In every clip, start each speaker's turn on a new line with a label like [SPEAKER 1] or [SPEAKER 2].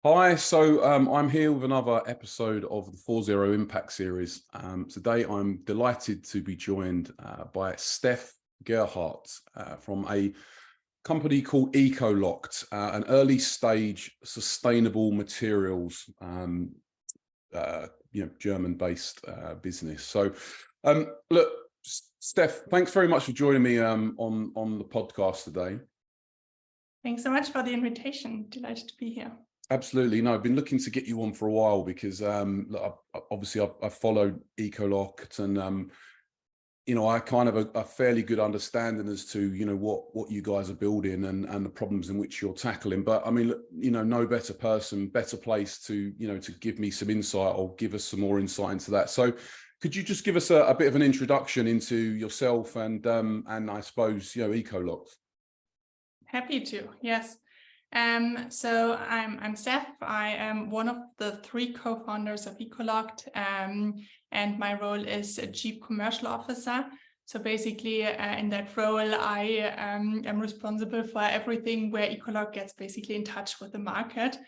[SPEAKER 1] Hi, so I'm here with another episode of the 4.0 Impact Series. Today I'm delighted to be joined by Stefanie Gerhart from a company called ecoLocked, an early stage sustainable materials, German-based business. So look, Steph, thanks very much for joining me on the podcast today.
[SPEAKER 2] Thanks so much for the invitation. Delighted to be here.
[SPEAKER 1] Absolutely. No, I've been looking to get you on for a while because obviously I've followed ecoLocked and I kind of a fairly good understanding as to what you guys are building and the problems in which you're tackling. But I mean, no better person, better place to to give me some insight or give us some more insight into that. So could you just give us a bit of an introduction into yourself and I suppose ecoLocked?
[SPEAKER 2] Happy to, yes. So I'm Steph. I am one of the 3 co-founders of ecoLocked, and my role is a Chief Commercial Officer. So basically, in that role, I am responsible for everything where ecoLocked gets basically in touch with the market.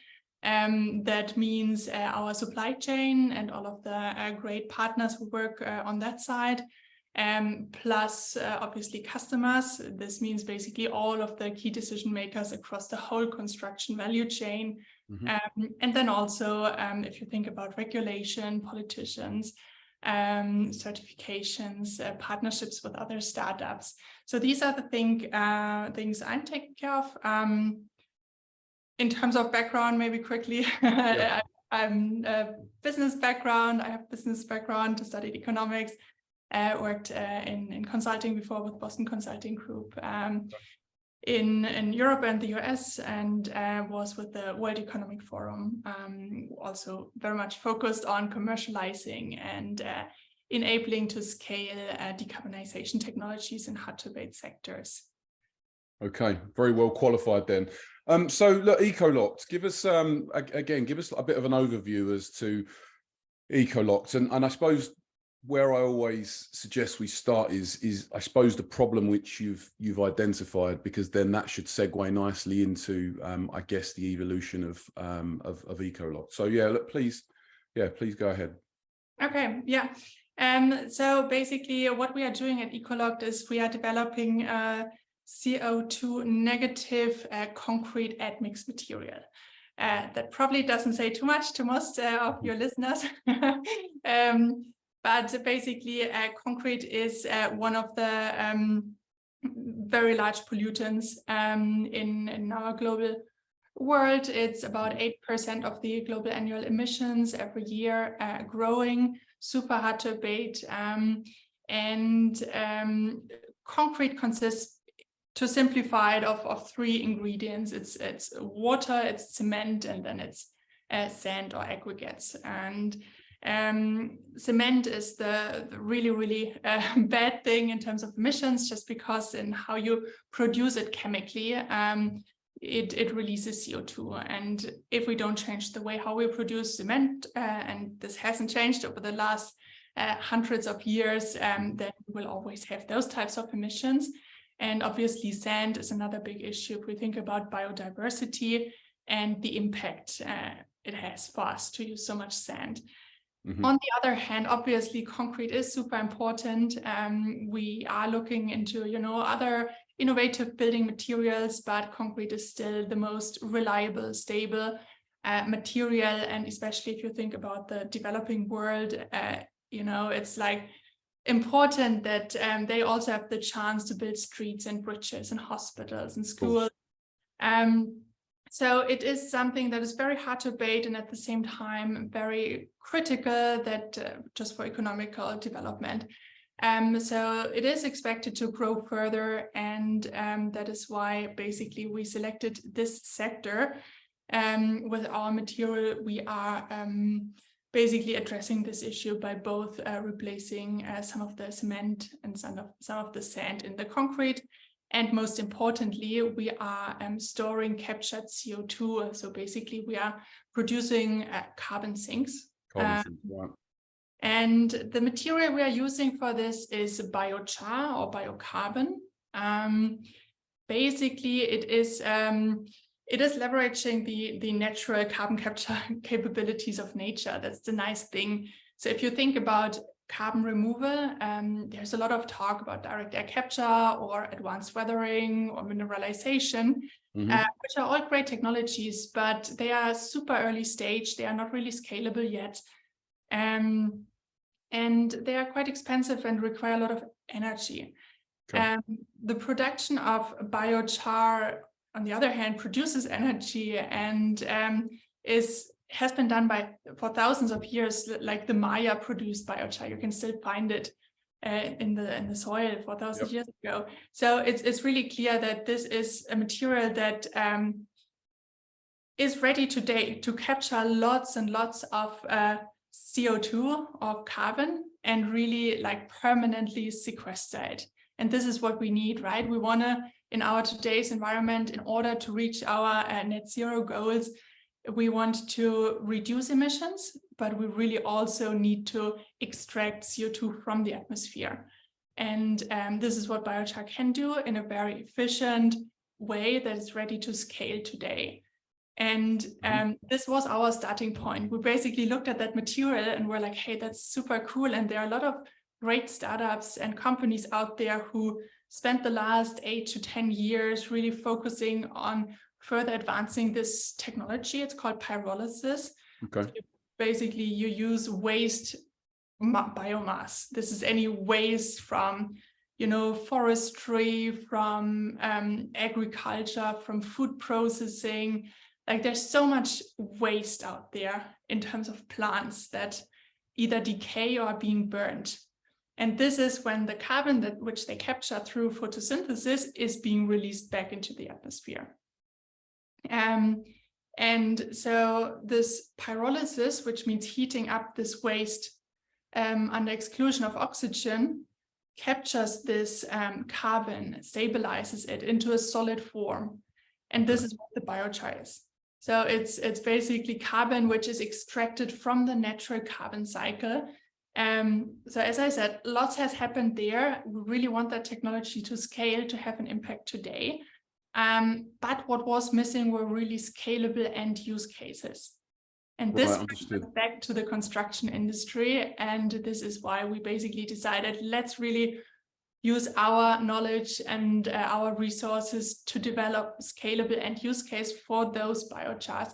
[SPEAKER 2] That means our supply chain and all of the great partners who work on that side. Plus obviously customers. This means basically all of the key decision makers across the whole construction value chain. Mm-hmm. And then also if you think about regulation, politicians, certifications, partnerships with other startups. So these are the things I'm taking care of. In terms of background, maybe quickly, yeah. I'm a business background. I have business background, studied economics. Worked in consulting before with Boston Consulting Group in Europe and the US, and was with the World Economic Forum, also very much focused on commercializing and enabling to scale decarbonization technologies in hard-to-abate sectors.
[SPEAKER 1] Okay, very well qualified then. So look, ecoLocked, give us give us a bit of an overview as to ecoLocked, and I suppose where I always suggest we start is I suppose the problem which you've identified, because then that should segue nicely into I guess the evolution of ecoLocked. So yeah, look, please go ahead.
[SPEAKER 2] Okay, yeah. So basically what we are doing at ecoLocked is we are developing CO2 negative concrete admix material. That probably doesn't say too much to most of your listeners. But basically, concrete is one of the very large pollutants in our global world. It's about 8% of the global annual emissions every year, growing, super hard to abate. And concrete consists, to simplify it, of 3 ingredients. It's water, it's cement, and then it's sand or aggregates. And cement is the really bad thing in terms of emissions, just because in how you produce it chemically, it releases CO2. And if we don't change the way how we produce cement, and this hasn't changed over the last hundreds of years, then we will always have those types of emissions. And obviously sand is another big issue if we think about biodiversity and the impact it has for us to use so much sand. Mm-hmm. On the other hand, obviously, concrete is super important. We are looking into, other innovative building materials, but concrete is still the most reliable, stable material. And especially if you think about the developing world, it's like important that they also have the chance to build streets and bridges and hospitals and schools. So it is something that is very hard to abate and at the same time very critical that just for economical development. So it is expected to grow further, and that is why basically we selected this sector. With our material, we are basically addressing this issue by both replacing some of the cement and some of the sand in the concrete. And most importantly, we are storing captured CO2. So basically, we are producing carbon sinks. And the material we are using for this is biochar or biocarbon. Basically, it is leveraging the natural carbon capture capabilities of nature. That's the nice thing. So if you think about carbon removal, there's a lot of talk about direct air capture or advanced weathering or mineralization, which are all great technologies, but they are super early stage. They are not really scalable yet. And they are quite expensive and require a lot of energy. Okay. The production of biochar, on the other hand, produces energy and has been done for thousands of years. Like the Maya produced biochar, you can still find it in the soil 4,000 years ago. So it's really clear that this is a material that is ready today to capture lots and lots of CO2 or carbon and really like permanently sequester it. And this is what we need, right? We want to, in our today's environment, in order to reach our net zero goals, we want to reduce emissions, but we really also need to extract CO2 from the atmosphere. And this is what biochar can do in a very efficient way that is ready to scale today. And this was our starting point. We basically looked at that material and we're like, hey, that's super cool. And there are a lot of great startups and companies out there who spent the last 8 to 10 years really focusing on further advancing this technology. It's called pyrolysis. Okay. So basically, you use waste biomass. This is any waste from, forestry, from agriculture, from food processing. Like there's so much waste out there in terms of plants that either decay or are being burned. And this is when the carbon which they capture through photosynthesis is being released back into the atmosphere. And so this pyrolysis, which means heating up this waste under exclusion of oxygen, captures this carbon, stabilizes it into a solid form. And this is what the biochar is. So it's basically carbon which is extracted from the natural carbon cycle. So as I said, lots has happened there. We really want that technology to scale to have an impact today. But what was missing were really scalable end use cases. And this goes back to the construction industry. And this is why we basically decided, let's really use our knowledge and our resources to develop scalable end use case for those biochars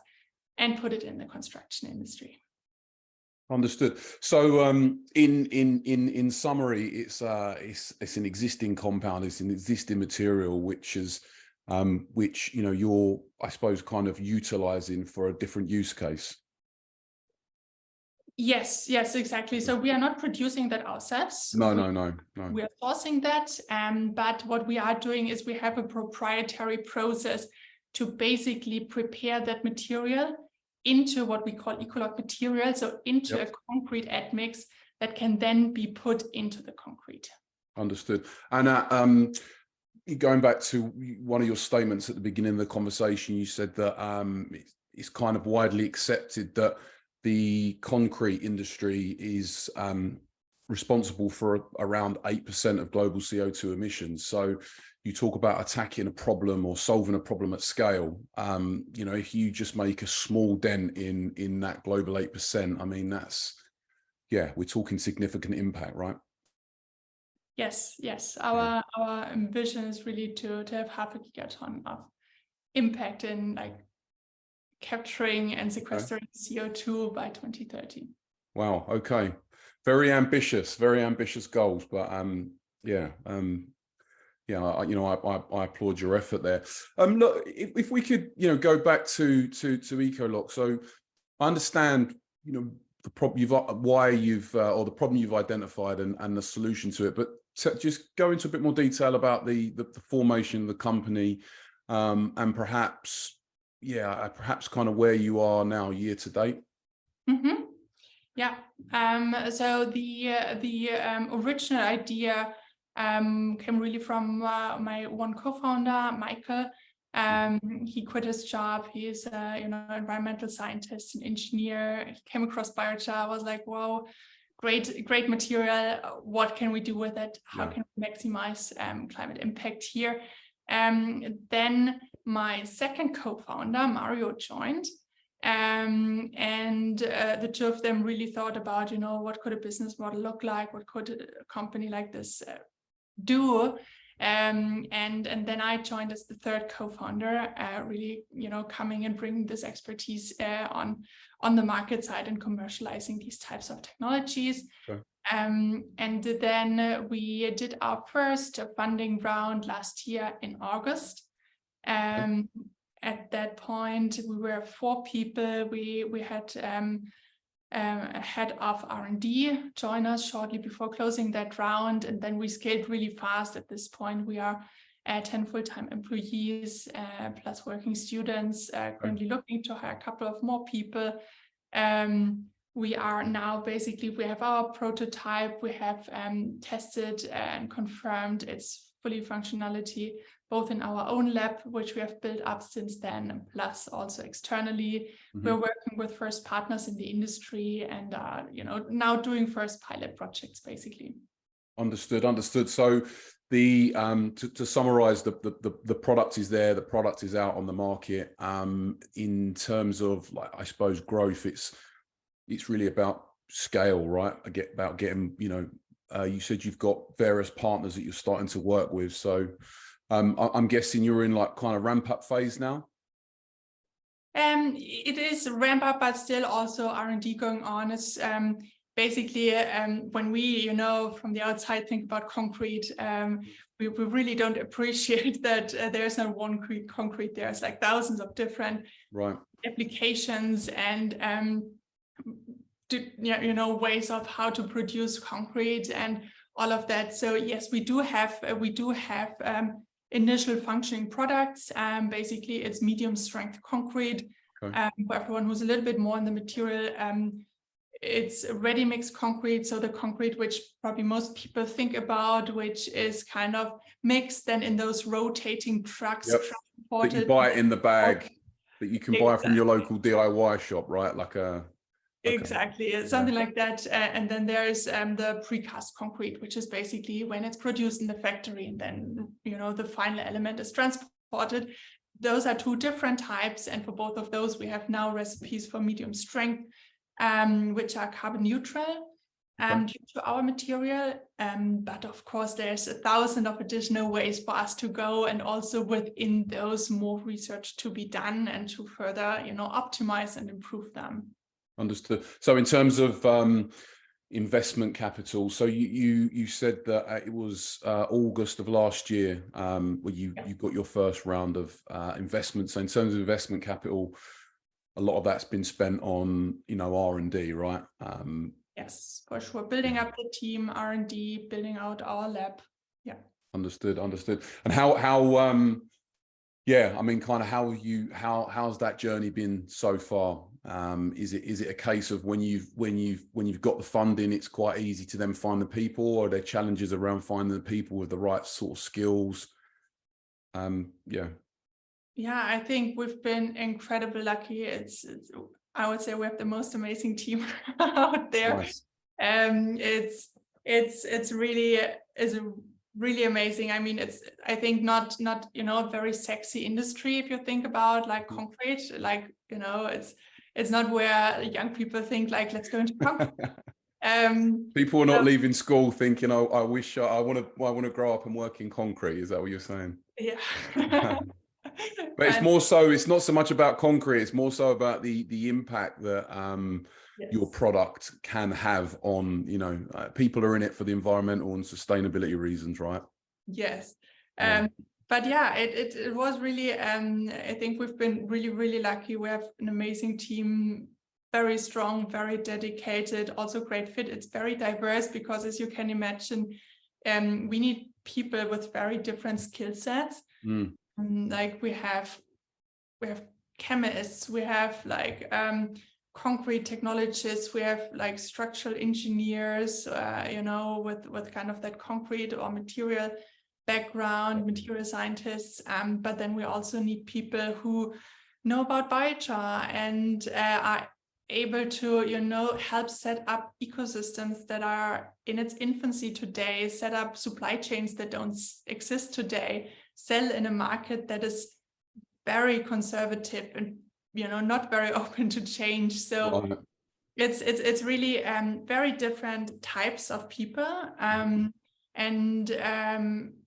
[SPEAKER 2] and put it in the construction industry.
[SPEAKER 1] Understood. So in summary, it's an existing compound, it's an existing material which is you're, I suppose, kind of utilizing for a different use case. Yes, exactly. So we are not producing that ourselves. No. We are sourcing that. But what we are doing is we have a proprietary process to basically prepare that material into what we call ecoLocked material, so into a concrete admix that can then be put into the concrete. Understood. And going back to one of your statements at the beginning of the conversation, you said that it's kind of widely accepted that the concrete industry is responsible for around 8% of global CO2 emissions. So you talk about attacking a problem or solving a problem at scale. If you just make a small dent in that global 8%, I mean, we're talking significant impact, right? Yes. Our ambition is really to have 0.5 gigaton of impact in like capturing and sequestering CO2 by 2030. Wow. Okay. Very ambitious goals, but I applaud your effort there. Look, if we could, go back to ecoLocked. So I understand, the problem the problem you've identified and the solution to it, but just go into a bit more detail about the formation of the company, and perhaps kind of where you are now year to date. Mm-hmm. Yeah. So the original idea came really from my one co-founder, Michael. He quit his job. He's an environmental scientist and engineer. He came across biochar. I was like, wow,
[SPEAKER 2] great material. What can we do with it? How can we maximize climate impact here? Then my second co-founder, Mario, joined. And the two of them really thought about, what could a business model look like? What could a company like this do? And then I joined as the third co-founder, really, coming and bringing this expertise on the market side and commercializing these types of technologies.
[SPEAKER 1] Sure.
[SPEAKER 2] And then we did our first funding round last year in August. At that point, we were 4 people. We had a head of R&D join us shortly before closing that round, and then we scaled really fast. At this point, we are 10 full-time employees plus working students, currently looking to hire a couple of more people. We are now we have our prototype. We have tested and confirmed its fully functionality, both in our own lab, which we have built up since then, plus also externally. We're working with first partners in the industry and now doing first pilot projects, basically.
[SPEAKER 1] Understood. So the to summarize, the product is there, the product is out on the market. In terms of, like, I suppose, growth, it's really about scale, right? About getting, you said you've got various partners that you're starting to work with. So I'm guessing you're in like kind of ramp up phase now.
[SPEAKER 2] It is ramp up, but still also R&D going on. It's basically when we, from the outside think about concrete, we really don't appreciate that there's not one concrete. There's like thousands of different applications and ways of how to produce concrete and all of that. So yes, we do have initial functioning products. Basically, it's medium strength concrete. For everyone who's a little bit more in the material, it's ready mix concrete. So the concrete which probably most people think about, which is kind of mixed then in those rotating trucks.
[SPEAKER 1] That you buy it in the bag that you can buy from your local DIY shop, right?
[SPEAKER 2] Exactly, something like that. And then there's the precast concrete, which is basically when it's produced in the factory and then, the final element is transported. Those are 2 different types. And for both of those, we have now recipes for medium strength, which are carbon neutral due to our material. But of course, there's 1,000 of additional ways for us to go. And also within those, more research to be done and to further, optimize and improve them.
[SPEAKER 1] Understood. So in terms of investment capital, so you said that it was August of last year where you got your first round of investment. So in terms of investment capital, a lot of that's been spent on R&D, right?
[SPEAKER 2] Yes, for sure. Building up the team, R&D, building out our lab. Yeah. Understood.
[SPEAKER 1] And how yeah, I mean, kind of how's that journey been so far? Is it a case of when you've got the funding, it's quite easy to then find the people, or are there challenges around finding the people with the right sort of skills?
[SPEAKER 2] Yeah, I think we've been incredibly lucky. I would say we have the most amazing team out there.
[SPEAKER 1] Nice.
[SPEAKER 2] It's really amazing. I mean, I think not a very sexy industry if you think about like concrete, like it's not where young people think like, let's go into concrete.
[SPEAKER 1] People are not leaving school thinking, oh, I wish I want to grow up and work in concrete. Is that what you're saying?
[SPEAKER 2] Yeah.
[SPEAKER 1] But it's more so, it's not so much about concrete, it's more so about the impact that your product can have on, people are in it for the environmental and sustainability reasons, right?
[SPEAKER 2] Yes. But yeah, it was really, I think we've been really, really lucky. We have an amazing team, very strong, very dedicated, also great fit. It's very diverse because, as you can imagine, we need people with very different skill sets. Like we have chemists, we have like concrete technologists, we have like structural engineers, with kind of that concrete or material background, material scientists. But then we also need people who know about biochar and are able to, help set up ecosystems that are in its infancy today, set up supply chains that don't exist today, sell in a market that is very conservative and, not very open to change. So
[SPEAKER 1] Right.
[SPEAKER 2] it's really very different types of people.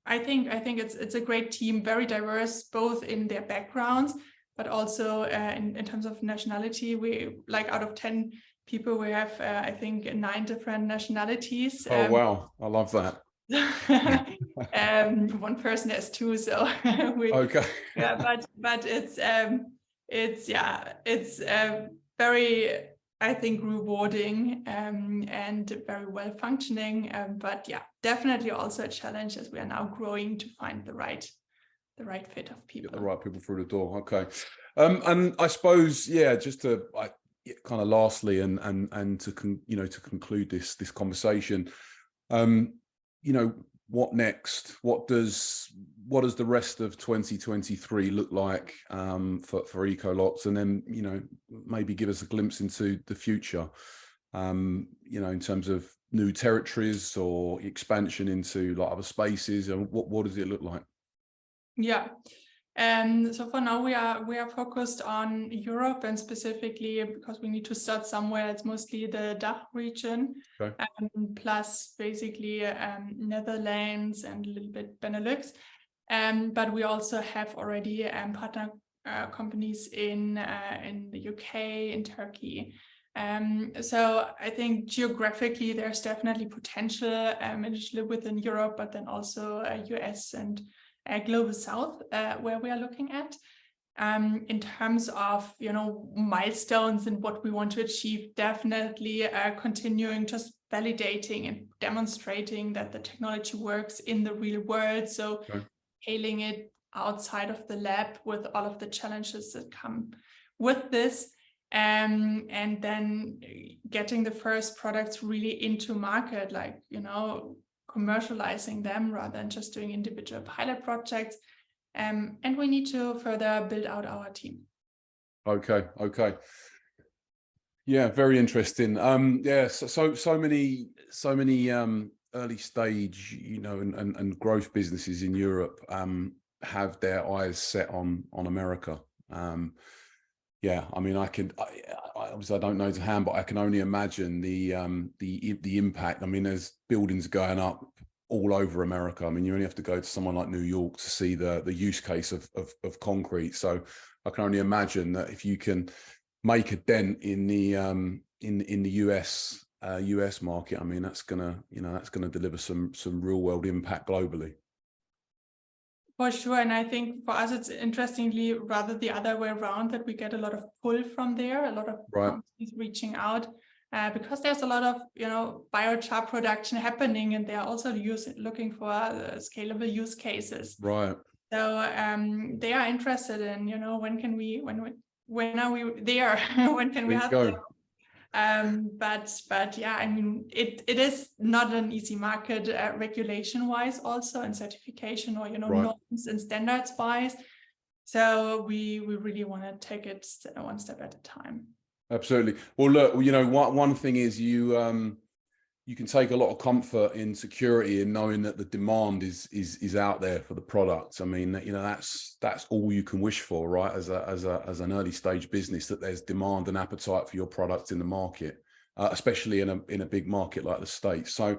[SPEAKER 2] I think it's a great team, very diverse, both in their backgrounds, but also in terms of nationality. We, like, out of 10 people, we have I think 9 different nationalities.
[SPEAKER 1] Oh wow, I love that.
[SPEAKER 2] One person has 2, so
[SPEAKER 1] Okay.
[SPEAKER 2] but it's very, I think, rewarding and very well functioning. But yeah, definitely also a challenge as we are now growing to find the right fit of people.
[SPEAKER 1] Get the right people through the door. Okay. And I suppose, yeah, just to kind of lastly and to conclude this conversation, what next? What does the rest of 2023 look like for ecoLocked? And then, maybe give us a glimpse into the future, in terms of new territories or expansion into like other spaces, and what does it look like?
[SPEAKER 2] Yeah. So for now we are focused on Europe, and specifically because we need to start somewhere. It's mostly the DACH region,
[SPEAKER 1] Okay.
[SPEAKER 2] plus basically Netherlands and a little bit Benelux. But we also have already partner companies in the UK, in Turkey. So I think geographically there's definitely potential initially within Europe, but then also US and Global South, where we are looking at. In terms of, milestones and what we want to achieve, definitely continuing just validating and demonstrating that the technology works in the real world. So scaling it outside of the lab with all of the challenges that come with this. And then getting the first products really into market, like, commercializing them rather than just doing individual pilot projects. And we need to further build out our team. Okay.
[SPEAKER 1] Yeah, very interesting. Yeah, so many early stage, and growth businesses in Europe have their eyes set on America. Yeah, I mean, I obviously I don't know to hand, but I can only imagine the impact. I mean, there's buildings going up all over America. I mean, you only have to go to someone like New York to see the use case of concrete. So I can only imagine that if you can make a dent in the US market, I mean, that's gonna deliver some real world impact globally.
[SPEAKER 2] For sure. And I think for us, it's interestingly rather the other way around, that we get a lot of pull from there, a lot of companies reaching out, because there's a lot of, biochar production happening, and they're also looking for scalable use cases.
[SPEAKER 1] Right.
[SPEAKER 2] So they are interested in, when are we there? When can we have them? But yeah, I mean, it is not an easy market regulation wise, also, and certification, or norms and standards wise. So we really want to take it one step at a time. Absolutely.
[SPEAKER 1] Well, look, one thing is you can take a lot of comfort in security in knowing that the demand is out there for the product. I mean, that's all you can wish for, right? As an early stage business, that there's demand and appetite for your products in the market, especially in a big market like the States. So,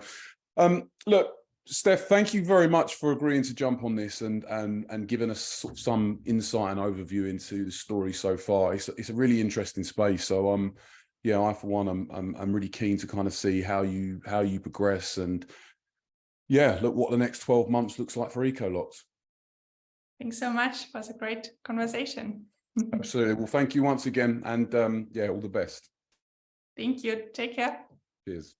[SPEAKER 1] look, Steph, thank you very much for agreeing to jump on this and giving us some insight and overview into the story so far. It's a really interesting space. So, yeah, I for one, I'm really keen to kind of see how you progress, and yeah, look what the next 12 months looks like for ecoLocked.
[SPEAKER 2] Thanks so much. It was a great conversation.
[SPEAKER 1] Absolutely. Well, thank you once again, and yeah, all the best.
[SPEAKER 2] Thank you. Take care.
[SPEAKER 1] Cheers.